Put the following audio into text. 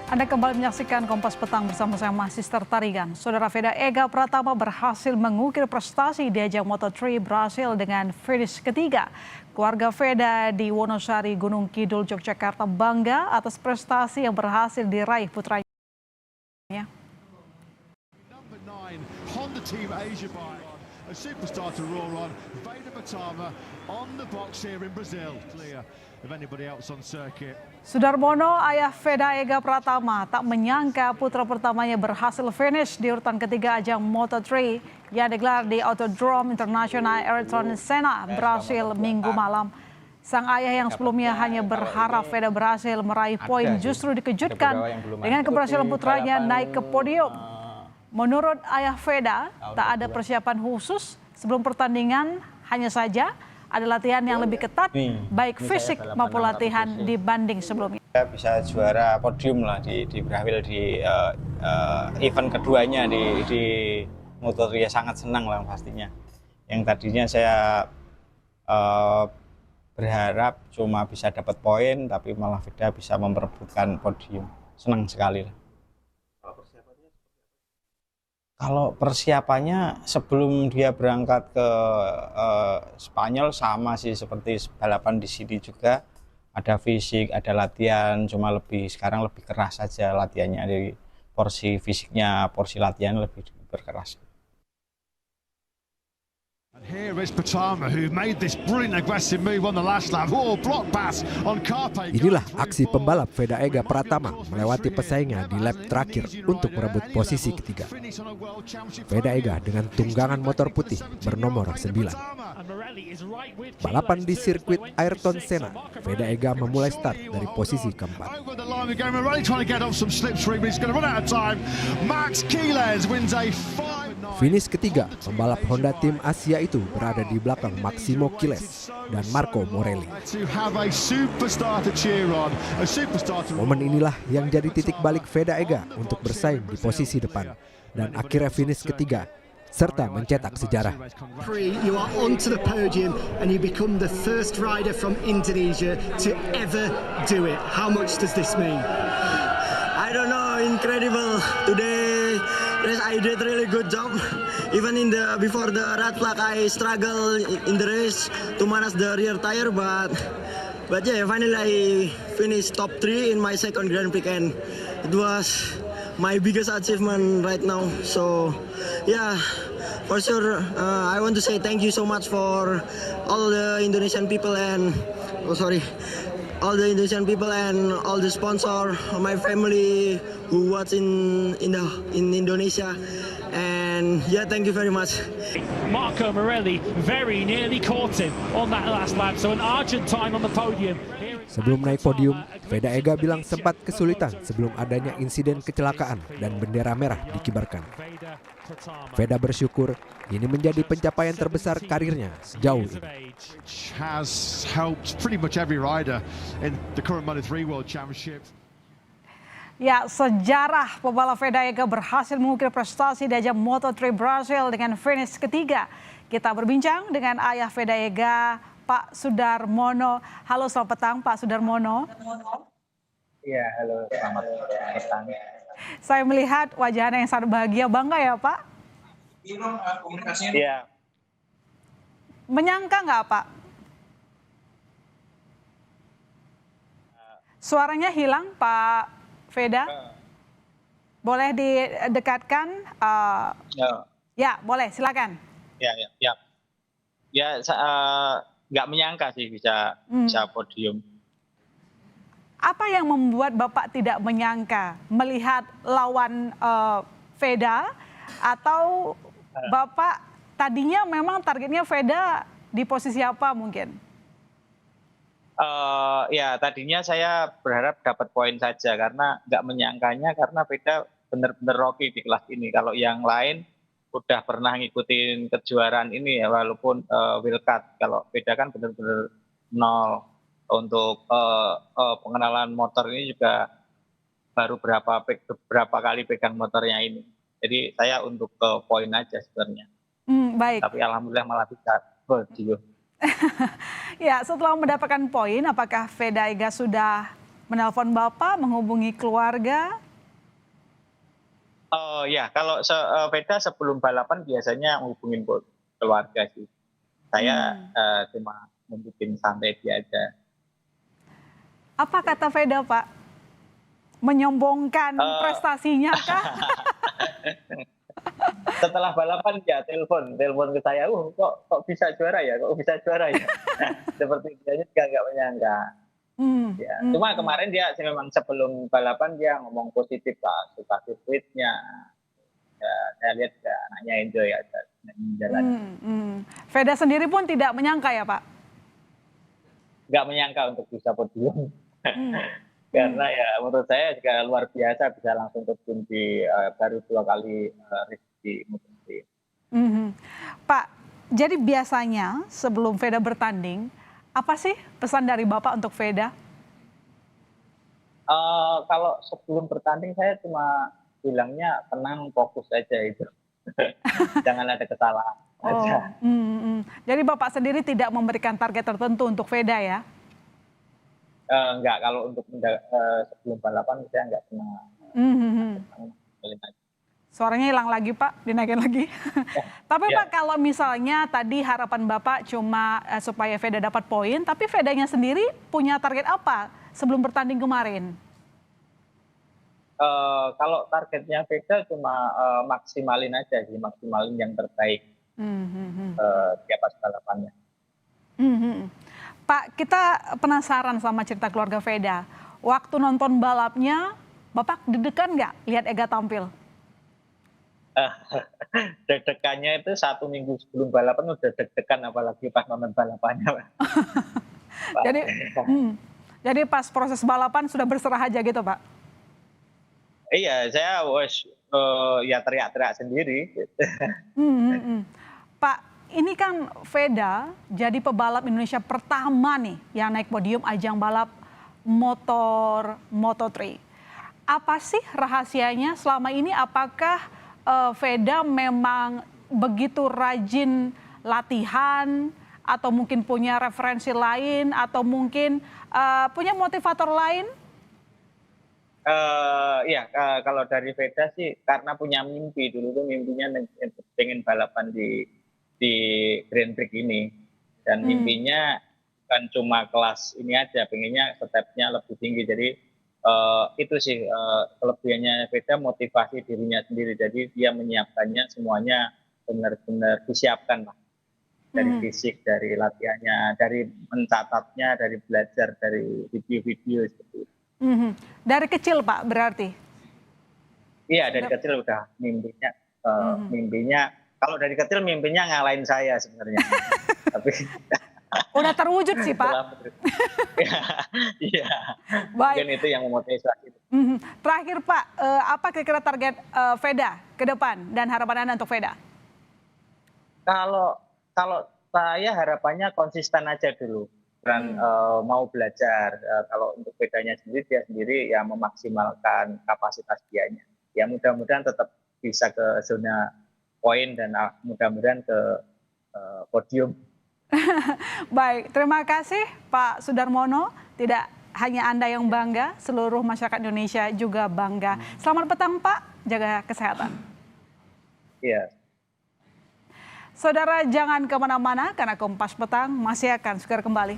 Anda kembali menyaksikan Kompas Petang bersama saya Sister Tarigan. Saudara Veda Ega Pratama berhasil mengukir prestasi di ajang Moto3 Brasil dengan finish ketiga. Keluarga Veda di Wonosari, Gunung Kidul, Yogyakarta bangga atas prestasi yang berhasil diraih putranya. Number 9, Honda Team Asia a superstar to roar on. Veda Pratama on the box here in Brazil. Clear of anybody else on circuit. Sudarmono, ayah Veda Ega Pratama, tak menyangka putra pertamanya berhasil finish di urutan ketiga ajang Moto3 yang digelar di Autodrome International Ayrton Senna, Brasil Minggu malam. Sang ayah yang sebelumnya hanya berharap Veda berhasil meraih poin justru dikejutkan dengan keberhasilan putranya naik ke podium. Menurut ayah Veda, tak ada persiapan khusus sebelum pertandingan, hanya saja ada latihan yang lebih ketat, baik fisik maupun latihan dibanding sebelumnya. Bisa juara podium lah di Brasil di event keduanya di Moto3, sangat senang lah pastinya. Yang tadinya saya berharap cuma bisa dapat poin, tapi malah Veda bisa memperebutkan podium. Senang sekali lah. Kalau persiapannya sebelum dia berangkat ke Spanyol sama sih seperti balapan di sini juga, ada fisik, ada latihan, cuma sekarang lebih keras saja latihannya, dari porsi fisiknya, porsi latihan lebih berkeras. And here is Pratama, who made this brilliant aggressive move on the last lap. Oh, block pass on Carpe. Inilah aksi pembalap Veda Ega Pratama melewati pesaingnya di lap terakhir untuk merebut posisi ketiga. Veda Ega dengan tunggangan motor putih bernomor 9. Balapan di sirkuit Ayrton Senna, Veda Ega memulai start dari posisi keempat. Finish ketiga, pembalap Honda Tim Asia itu berada di belakang Maximo Quiles dan Marco Morelli. Momen inilah yang jadi titik balik Veda Ega untuk bersaing di posisi depan dan akhirnya finish ketiga serta mencetak sejarah. You are onto the podium and you become the first rider from Indonesia to ever do it. How much does this mean? I don't know, incredible. Today, yes, I did really good job. Even before the red flag, I struggle in the race to manage the rear tire, but yeah, finally I finished top 3 in my second Grand Prix, and it was my biggest achievement right now. So yeah, for sure, I want to say thank you so much for all the Indonesian people and all the Indonesian people and all the sponsor, my family who watch in Indonesia, and yeah, thank you very much. Marco Morelli very nearly caught him on that last lap, so an Argentine on the podium. Sebelum naik podium, Veda Ega bilang sempat kesulitan sebelum adanya insiden kecelakaan dan bendera merah dikibarkan. Veda bersyukur ini menjadi pencapaian terbesar karirnya sejauh ini. Has helped pretty much every rider in the current Moto3 World Championship. Ya, sejarah pembalap Veda Ega berhasil mengukir prestasi di ajang Moto3 Brasil dengan finish ketiga. Kita berbincang dengan ayah Veda Ega, Pak Sudarmono. Halo, selamat petang Pak Sudarmono. Iya, halo, selamat petang. Saya melihat wajahnya yang sangat bahagia, bangga ya Pak? Iya. Menyangka nggak Pak? Suaranya hilang Pak Veda? Boleh didekatkan? Ya, boleh, silakan. Ya. Ya, nggak menyangka sih bisa podium. Apa yang membuat Bapak tidak menyangka melihat lawan Veda, atau Bapak tadinya memang targetnya Veda di posisi apa mungkin? Ya, tadinya saya berharap dapat poin saja karena nggak menyangkanya karena Veda benar-benar rocky di kelas ini. Kalau yang lain udah pernah ngikutin kejuaraan ini ya, walaupun wildcard. Kalau Veda kan benar-benar nol. Untuk pengenalan motor ini juga baru berapa kali pegang motornya ini. Jadi saya untuk ke poin aja sebenarnya. Baik. Tapi alhamdulillah malah bisa podium. Ya, setelah mendapatkan poin, apakah Veda Ega sudah menelpon Bapak, menghubungi keluarga? Oh ya, kalau Veda sebelum balapan biasanya menghubungin keluarga sih. Saya cuma membuat santai dia aja. Apa kata Veda, Pak? Menyombongkan prestasinya kah? Setelah balapan ya telepon ke saya, kok bisa juara ya, seperti dia juga nggak menyangka. Ya, cuma kemarin dia memang sebelum balapan dia ngomong positif lah, suka sirkuitnya. Ya, saya lihat ya, anaknya enjoy aja jalan. Veda sendiri pun tidak menyangka ya, Pak? Nggak menyangka untuk bisa podium. Karena ya menurut saya juga luar biasa bisa langsung terjun di baru 2 kali race di MotoGP. Pak, jadi biasanya sebelum Veda bertanding, apa sih pesan dari Bapak untuk Veda? Kalau sebelum bertanding saya cuma bilangnya tenang, fokus aja itu. Jangan ada kesalahan aja. Jadi Bapak sendiri tidak memberikan target tertentu untuk Veda ya? Enggak, kalau untuk sebelum balapan saya enggak pernah. Suaranya hilang lagi Pak, dinaikin lagi. Tapi Pak, kalau misalnya tadi harapan Bapak cuma supaya Veda dapat poin, tapi Vedanya sendiri punya target apa sebelum bertanding kemarin? Kalau targetnya Veda cuma maksimalin aja sih, maksimalin yang terbaik di atas balapannya. Pak, kita penasaran sama cerita keluarga Veda. Waktu nonton balapnya, Bapak deg-degan nggak lihat Ega tampil? Deg-degannya itu 1 minggu sebelum balapan udah deg-degan, apalagi pas nonton balapannya. Jadi pas proses balapan sudah berserah aja gitu Pak? Iya, saya ya teriak-teriak sendiri. Pak, ini kan Veda jadi pebalap Indonesia pertama nih yang naik podium ajang balap motor Moto3. Apa sih rahasianya selama ini? Apakah Veda memang begitu rajin latihan, atau mungkin punya referensi lain, atau mungkin punya motivator lain? Ya, kalau dari Veda sih karena punya mimpi, dulu tuh mimpinya pengen balapan di Grand Prix ini, dan mimpinya bukan cuma kelas ini aja, pengennya stepnya lebih tinggi. Jadi itu sih kelebihannya Veda, motivasi dirinya sendiri, jadi dia menyiapkannya semuanya benar-benar disiapkan lah, dari fisik, dari latihannya, dari mencatatnya, dari belajar, dari video-video seperti itu. Dari kecil Pak berarti? Iya, dari kecil udah mimpinya, mimpinya kalau dari kecil mimpinya ngalahin saya sebenarnya. Tapi udah terwujud sih Pak. Iya. Baik. Mungkin itu yang memotivasi. Terakhir Pak, apa kira-kira target Veda ke depan dan harapan Anda untuk Veda? Kalau saya harapannya konsisten aja dulu, dan mau belajar. Kalau untuk Vedanya sendiri, dia sendiri ya memaksimalkan kapasitas dianya. Ya mudah-mudahan tetap bisa ke zona poin dan mudah-mudahan ke podium. Baik, terima kasih Pak Sudarmono. Tidak hanya Anda yang bangga, seluruh masyarakat Indonesia juga bangga. Selamat petang Pak, jaga kesehatan. Iya. Saudara jangan kemana-mana karena Kompas Petang masih akan segera kembali.